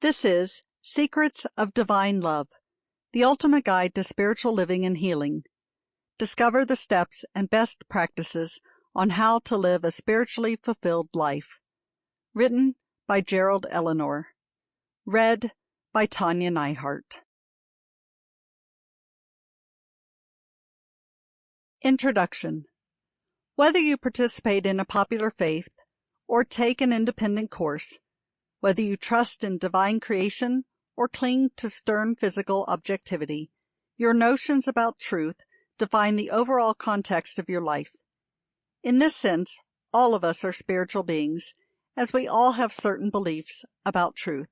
This is Secrets of Divine Love, the ultimate guide to spiritual living and healing. Discover the steps and best practices on how to live a spiritually fulfilled life. Written by Jerold, Eleanor. Read by Tanya Neihardt. Introduction. Whether you participate in a popular faith or take an independent course, whether you trust in divine creation or cling to stern physical objectivity, your notions about truth define the overall context of your life. In this sense, all of us are spiritual beings, as we all have certain beliefs about truth.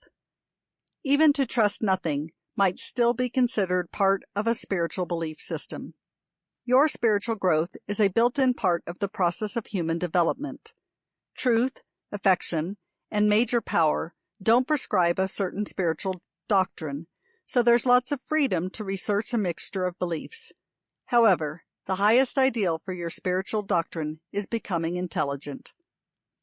Even to trust nothing might still be considered part of a spiritual belief system. Your spiritual growth is a built-in part of the process of human development. Truth, affection, and major power don't prescribe a certain spiritual doctrine, so there's lots of freedom to research a mixture of beliefs. However, the highest ideal for your spiritual doctrine is becoming intelligent.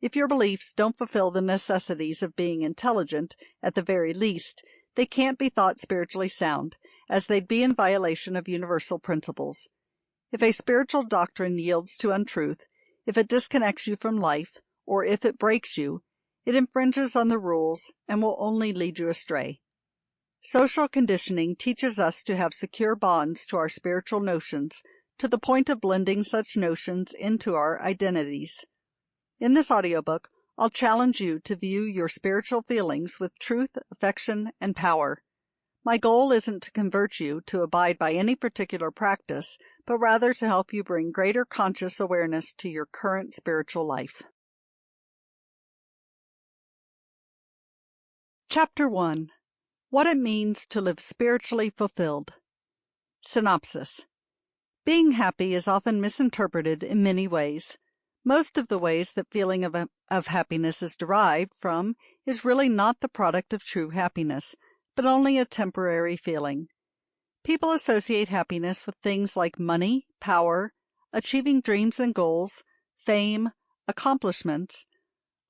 If your beliefs don't fulfill the necessities of being intelligent, at the very least, they can't be thought spiritually sound, as they'd be in violation of universal principles. If a spiritual doctrine yields to untruth, if it disconnects you from life, or if it breaks you, it infringes on the rules and will only lead you astray. Social conditioning teaches us to have secure bonds to our spiritual notions to the point of blending such notions into our identities. In this audiobook, I'll challenge you to view your spiritual feelings with truth, affection, and power. My goal isn't to convert you to abide by any particular practice, but rather to help you bring greater conscious awareness to your current spiritual life. Chapter 1. What it means to live spiritually fulfilled. Synopsis. Being happy is often misinterpreted in many ways. Most of the ways that feeling of happiness is derived from is really not the product of true happiness, but only a temporary feeling. People associate happiness with things like money, power, achieving dreams and goals, fame, accomplishments,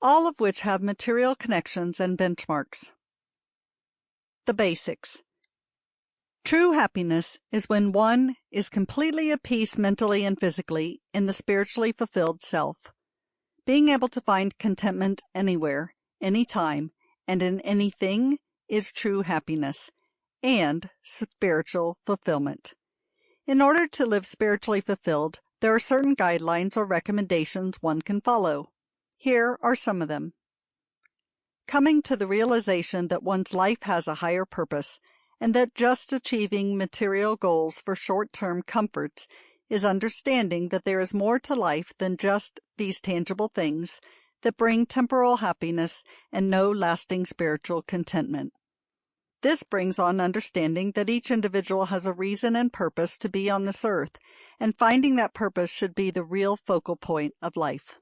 all of which have material connections and benchmarks. The basics. True happiness is when one is completely at peace mentally and physically in the spiritually fulfilled self. Being able to find contentment anywhere, anytime, and in anything is true happiness and spiritual fulfillment. In order to live spiritually fulfilled, there are certain guidelines or recommendations one can follow. Here are some of them. Coming to the realization that one's life has a higher purpose, and that just achieving material goals for short-term comforts is understanding that there is more to life than just these tangible things that bring temporal happiness and no lasting spiritual contentment. This brings on understanding that each individual has a reason and purpose to be on this earth, and finding that purpose should be the real focal point of life.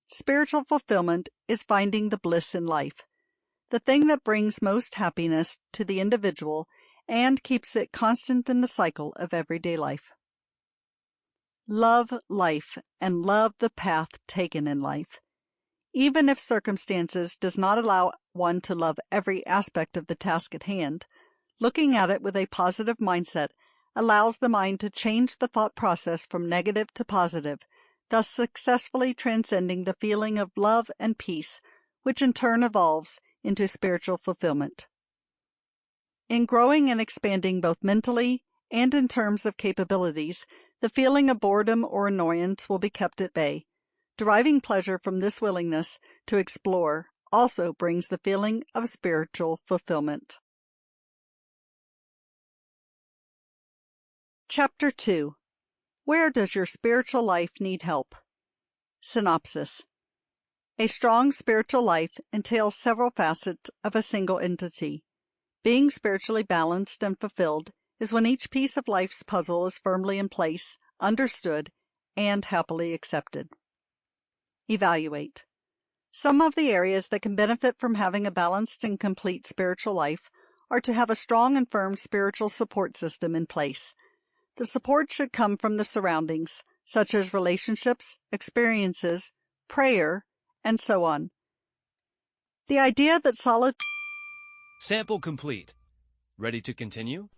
Spiritual fulfillment is finding the bliss in life, the thing that brings most happiness to the individual and keeps it constant in the cycle of everyday life. Love life and love the path taken in life. Even if circumstances does not allow one to love every aspect of the task at hand, looking at it with a positive mindset allows the mind to change the thought process from negative to positive, thus successfully transcending the feeling of love and peace, which in turn evolves into spiritual fulfillment. In growing and expanding both mentally and in terms of capabilities, the feeling of boredom or annoyance will be kept at bay. Deriving pleasure from this willingness to explore also brings the feeling of spiritual fulfillment. Chapter 2. Where does your spiritual life need help? Synopsis. A strong spiritual life entails several facets of a single entity. Being spiritually balanced and fulfilled is when each piece of life's puzzle is firmly in place, understood, and happily accepted. Evaluate. Some of the areas that can benefit from having a balanced and complete spiritual life are to have a strong and firm spiritual support system in place. The support should come from the surroundings, such as relationships, experiences, prayer, and so on. The idea that solid Sample complete. Ready to continue?